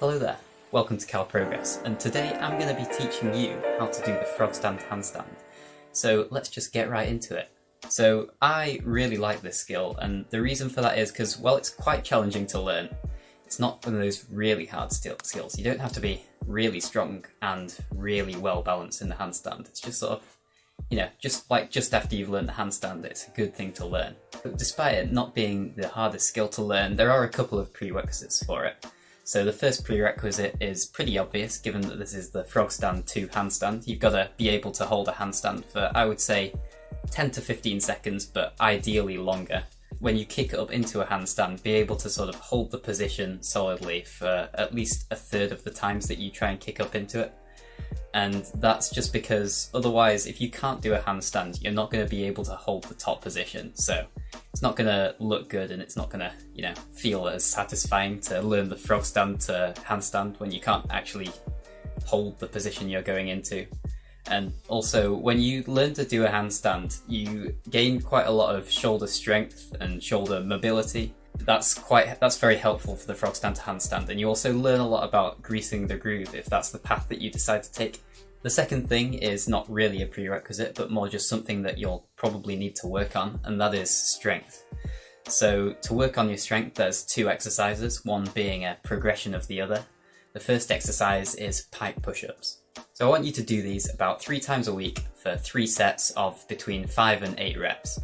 Hello there, welcome to Cal Progress, and today I'm going to be teaching you how to do the Frogstand handstand. So let's just get right into it. So I really like this skill, and the reason for that is because, well, it's quite challenging to learn. It's not one of those really hard skills. You don't have to be really strong and really well balanced in the handstand. It's just sort of, just after you've learned the handstand, it's a good thing to learn. But despite it not being the hardest skill to learn, there are a couple of prerequisites for it. So the first prerequisite is pretty obvious, given that this is the Frogstand 2 handstand. You've got to be able to hold a handstand for, I would say, 10 to 15 seconds, but ideally longer. When you kick up into a handstand, be able to sort of hold the position solidly for at least a third of the times that you try and kick up into it. And that's just because otherwise, if you can't do a handstand, you're not going to be able to hold the top position. So it's not going to look good, and it's not going to, feel as satisfying to learn the Frogstand to handstand when you can't actually hold the position you're going into. And also, when you learn to do a handstand, you gain quite a lot of shoulder strength and shoulder mobility. That's very helpful for the Frogstand to handstand, and you also learn a lot about greasing the groove if that's the path that you decide to take. The second thing is not really a prerequisite, but more just something that you'll probably need to work on, and that is strength. So to work on your strength, there's two exercises, one being a progression of the other. The first exercise is Pike push-ups. So I want you to do these about 3 times a week for 3 sets of between 5 and 8 reps.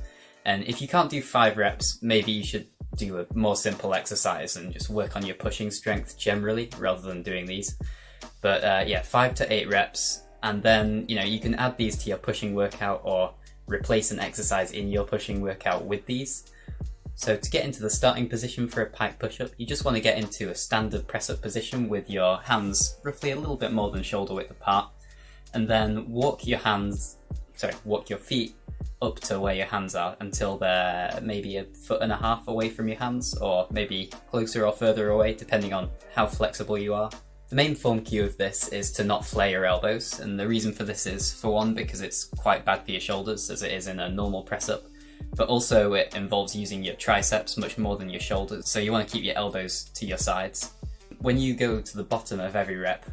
And if you can't do 5 reps, maybe you should do a more simple exercise and just work on your pushing strength generally rather than doing these. But 5 to 8 reps, and then you can add these to your pushing workout or replace an exercise in your pushing workout with these. So to get into the starting position for a Pike push-up, you just want to get into a standard press-up position with your hands roughly a little bit more than shoulder width apart, and then walk your feet up to where your hands are until they're maybe 1.5 feet away from your hands, or maybe closer or further away depending on how flexible you are. The main form cue of this is to not flare your elbows, and the reason for this is, for one, because it's quite bad for your shoulders as it is in a normal press-up, but also it involves using your triceps much more than your shoulders, so you want to keep your elbows to your sides. When you go to the bottom of every rep,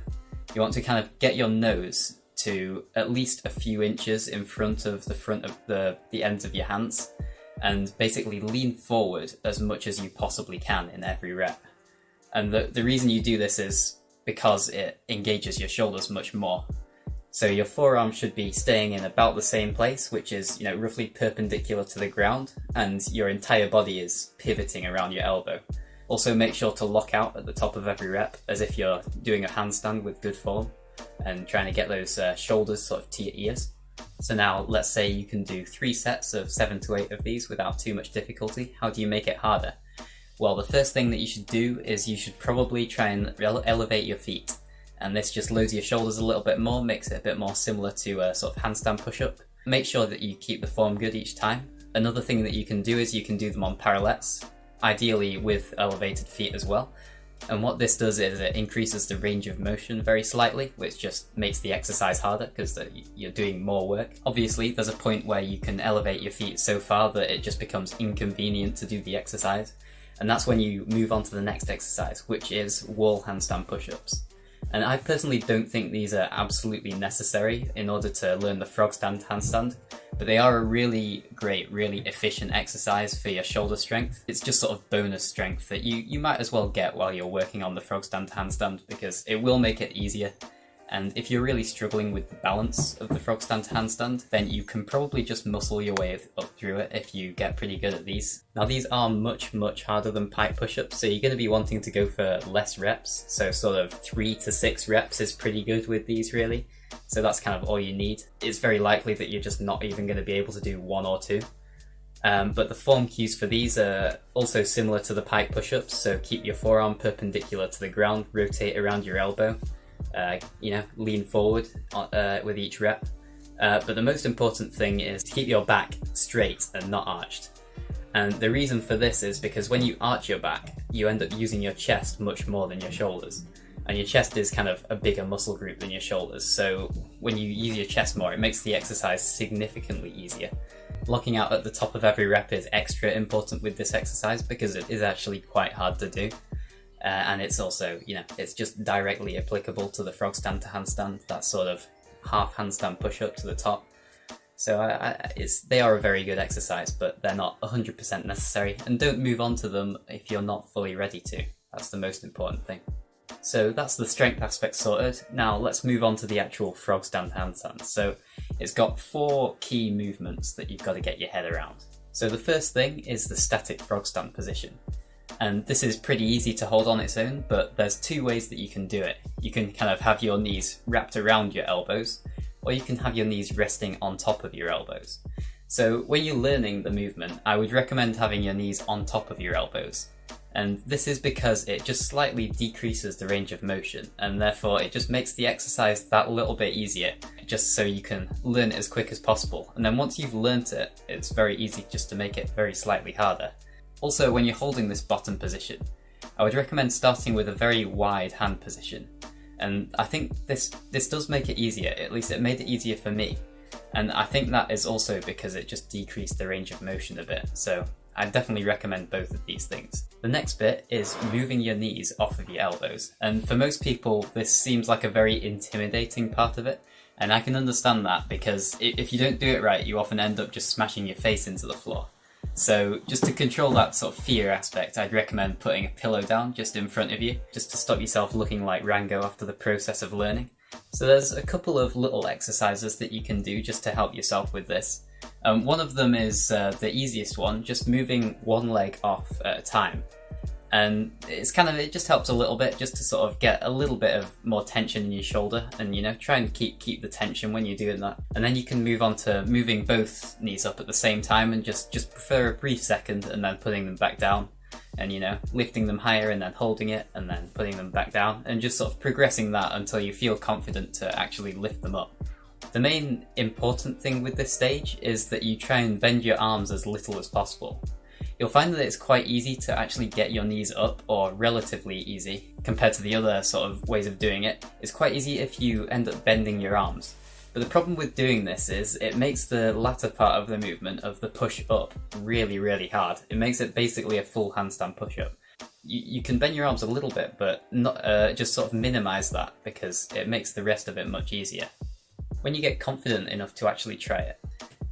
you want to kind of get your nose to at least a few inches in front of the ends of your hands, and basically lean forward as much as you possibly can in every rep. And the reason you do this is because it engages your shoulders much more. So your forearm should be staying in about the same place, which is roughly perpendicular to the ground, and your entire body is pivoting around your elbow. Also make sure to lock out at the top of every rep as if you're doing a handstand with good form, and trying to get those shoulders sort of to your ears. So now let's say you can do 3 sets of 7 to 8 of these without too much difficulty. How do you make it harder? Well, the first thing that you should do is you should probably try and elevate your feet. And this just lowers your shoulders a little bit more, makes it a bit more similar to a sort of handstand push-up. Make sure that you keep the form good each time. Another thing that you can do is you can do them on parallettes, ideally with elevated feet as well. And what this does is it increases the range of motion very slightly, which just makes the exercise harder because you're doing more work. Obviously, there's a point where you can elevate your feet so far that it just becomes inconvenient to do the exercise. And that's when you move on to the next exercise, which is wall handstand push-ups. And I personally don't think these are absolutely necessary in order to learn the Frogstand handstand, but they are a really great, really efficient exercise for your shoulder strength. It's just sort of bonus strength that you might as well get while you're working on the Frogstand handstand, because it will make it easier. And if you're really struggling with the balance of the Frogstand handstand, then you can probably just muscle your way up through it if you get pretty good at these. Now these are much, much harder than Pike push-ups, so you're going to be wanting to go for less reps. So sort of 3 to 6 reps is pretty good with these, really. So that's kind of all you need. It's very likely that you're just not even going to be able to do 1 or 2. But the form cues for these are also similar to the Pike push-ups, so keep your forearm perpendicular to the ground, rotate around your elbow. Lean forward with each rep. But the most important thing is to keep your back straight and not arched. And the reason for this is because when you arch your back, you end up using your chest much more than your shoulders. And your chest is kind of a bigger muscle group than your shoulders. So when you use your chest more, it makes the exercise significantly easier. Locking out at the top of every rep is extra important with this exercise because it is actually quite hard to do. and it's also, you know, it's just directly applicable to the Frogstand to handstand, that sort of half handstand push-up to the top. So they are a very good exercise, but they're not 100% necessary, and don't move on to them if you're not fully ready to. That's the most important thing. So that's the strength aspect sorted. Now let's move on to the actual Frogstand handstand. So it's got 4 key movements that you've got to get your head around. So the first thing is the static Frogstand position. And this is pretty easy to hold on its own, but there's 2 ways that you can do it. You can kind of have your knees wrapped around your elbows, or you can have your knees resting on top of your elbows. So when you're learning the movement, I would recommend having your knees on top of your elbows. And this is because it just slightly decreases the range of motion, and therefore it just makes the exercise that little bit easier, just so you can learn it as quick as possible. And then once you've learnt it, it's very easy just to make it very slightly harder. Also, when you're holding this bottom position, I would recommend starting with a very wide hand position. And I think this does make it easier, at least it made it easier for me. And I think that is also because it just decreased the range of motion a bit. So I definitely recommend both of these things. The next bit is moving your knees off of your elbows. And for most people, this seems like a very intimidating part of it. And I can understand that, because if you don't do it right, you often end up just smashing your face into the floor. So just to control that sort of fear aspect, I'd recommend putting a pillow down just in front of you, just to stop yourself looking like Rango after the process of learning. So there's a couple of little exercises that you can do just to help yourself with this. One of them is the easiest one, just moving one leg off at a time. And it just helps a little bit, just to sort of get a little bit of more tension in your shoulder, and, you know, try and keep the tension when you're doing that. And then you can move on to moving both knees up at the same time, and just for a brief second, and then putting them back down, and, you know, lifting them higher and then holding it and then putting them back down, and just sort of progressing that until you feel confident to actually lift them up. The main important thing with this stage is that you try and bend your arms as little as possible. You'll find that it's quite easy to actually get your knees up, or relatively easy, compared to the other sort of ways of doing it. It's quite easy if you end up bending your arms. But the problem with doing this is it makes the latter part of the movement of the push up really, really hard. It makes it basically a full handstand push up. You can bend your arms a little bit, but not just sort of minimize that, because it makes the rest of it much easier. When you get confident enough to actually try it,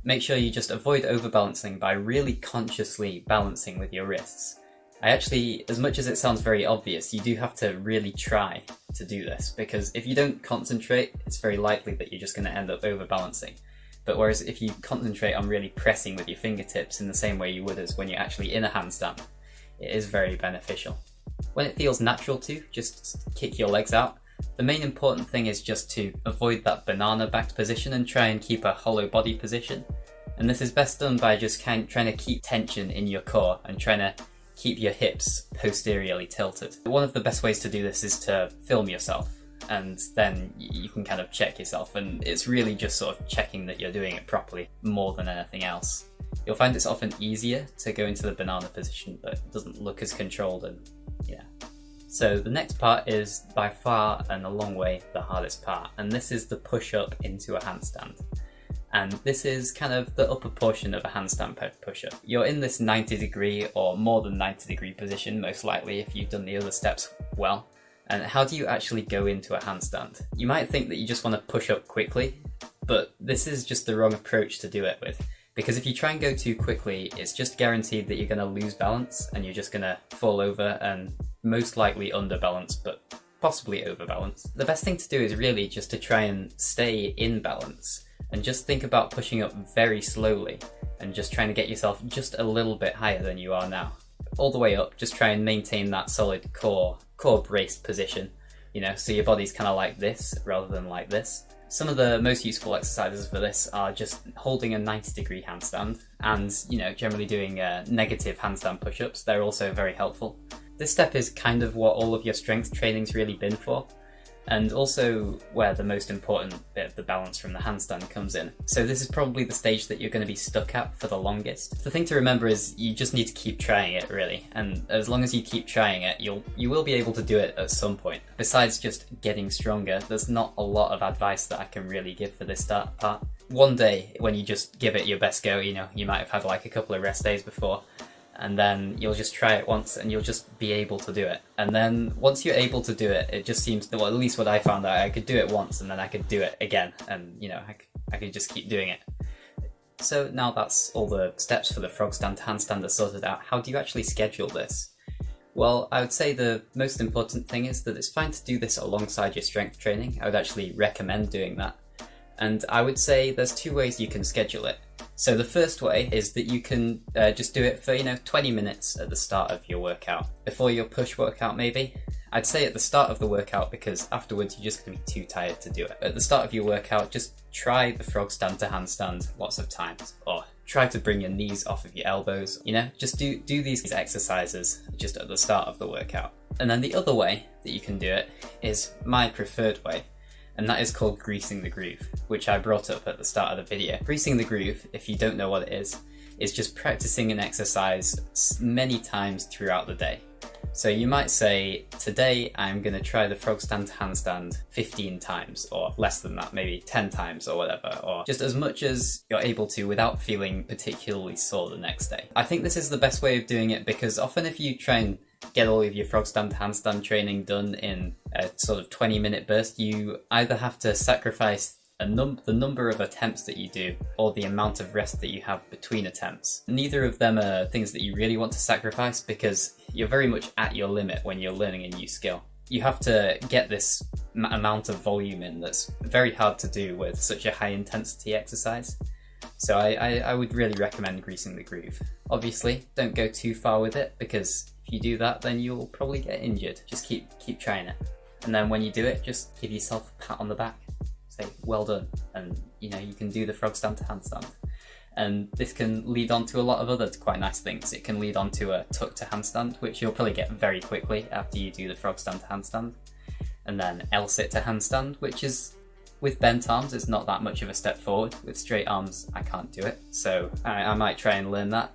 make sure you just avoid overbalancing by really consciously balancing with your wrists. As much as it sounds very obvious, you do have to really try to do this, because if you don't concentrate, it's very likely that you're just going to end up overbalancing. But whereas if you concentrate on really pressing with your fingertips in the same way you would as when you're actually in a handstand, it is very beneficial. When it feels natural to, just kick your legs out. The main important thing is just to avoid that banana backed position and try and keep a hollow body position. And this is best done by just trying to keep tension in your core and trying to keep your hips posteriorly tilted. One of the best ways to do this is to film yourself, and then you can kind of check yourself, and it's really just sort of checking that you're doing it properly more than anything else. You'll find it's often easier to go into the banana position, but it doesn't look as controlled, and yeah. So the next part is by far and a long way the hardest part, and this is the push-up into a handstand. And this is kind of the upper portion of a handstand push-up. You're in this 90 degree or more than 90 degree position, most likely, if you've done the other steps well. And how do you actually go into a handstand? You might think that you just want to push up quickly, but this is just the wrong approach to do it with. Because if you try and go too quickly, it's just guaranteed that you're going to lose balance, and you're just going to fall over and most likely underbalance, but possibly overbalance. The best thing to do is really just to try and stay in balance, and just think about pushing up very slowly and just trying to get yourself just a little bit higher than you are now. All the way up, just try and maintain that solid core braced position, you know, so your body's kind of like this rather than like this. Some of the most useful exercises for this are just holding a 90 degree handstand and, you know, generally doing negative handstand push-ups. They're also very helpful. This step is kind of what all of your strength training's really been for, and also where the most important bit of the balance from the handstand comes in. So this is probably the stage that you're going to be stuck at for the longest. The thing to remember is you just need to keep trying it, really, and as long as you keep trying it, you will be able to do it at some point. Besides just getting stronger, there's not a lot of advice that I can really give for this start part. One day, when you just give it your best go, you know, you might have had like a couple of rest days before, and then you'll just try it once and you'll just be able to do it. And then once you're able to do it, it just seems, well, at least what I found out, I could do it once and then I could do it again, and you know, I could just keep doing it. So now that's all the steps for the Frogstand to handstand are sorted out. How do you actually schedule this? Well, I would say the most important thing is that it's fine to do this alongside your strength training. I would actually recommend doing that. And I would say there's two ways you can schedule it. So the first way is that you can just do it for, 20 minutes at the start of your workout. Before your push workout maybe. I'd say at the start of the workout, because afterwards you're just going to be too tired to do it. At the start of your workout, just try the Frogstand to handstand lots of times. Or try to bring your knees off of your elbows, just do these exercises just at the start of the workout. And then the other way that you can do it is my preferred way, and that is called greasing the groove, which I brought up at the start of the video. Greasing the groove, if you don't know what it is just practicing an exercise many times throughout the day. So you might say, today I'm going to try the Frogstand handstand 15 times, or less than that, maybe 10 times or whatever, or just as much as you're able to without feeling particularly sore the next day. I think this is the best way of doing it, because often if you try and get all of your Frogstand handstand training done in a sort of 20-minute burst, you either have to sacrifice the number of attempts that you do, or the amount of rest that you have between attempts. Neither of them are things that you really want to sacrifice, because you're very much at your limit when you're learning a new skill. You have to get this amount of volume in that's very hard to do with such a high intensity exercise. So I would really recommend greasing the groove. Obviously, don't go too far with it, because if you do that, then you'll probably get injured. Just keep trying it. And then when you do it, just give yourself a pat on the back. Say, well done, and you can do the Frogstand to handstand. And this can lead on to a lot of other quite nice things. It can lead on to a tuck to handstand, which you'll probably get very quickly after you do the Frogstand to handstand. And then L-sit to handstand, which is, with bent arms, is not that much of a step forward. With straight arms, I can't do it, so I might try and learn that.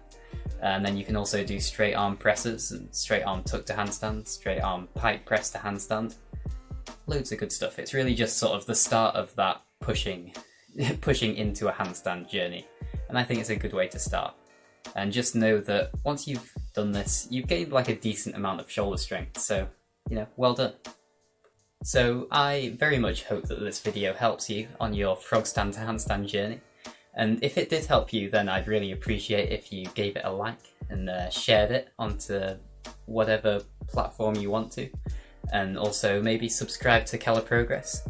And then you can also do straight arm presses, and straight arm tuck to handstand, straight arm pike press to handstand. Loads of good stuff. It's really just sort of the start of that pushing into a handstand journey. And I think it's a good way to start. And just know that once you've done this, you've gained like a decent amount of shoulder strength. So, well done. So I very much hope that this video helps you on your Frogstand to handstand journey. And if it did help you, then I'd really appreciate if you gave it a like and shared it onto whatever platform you want to. And also maybe subscribe to Progress.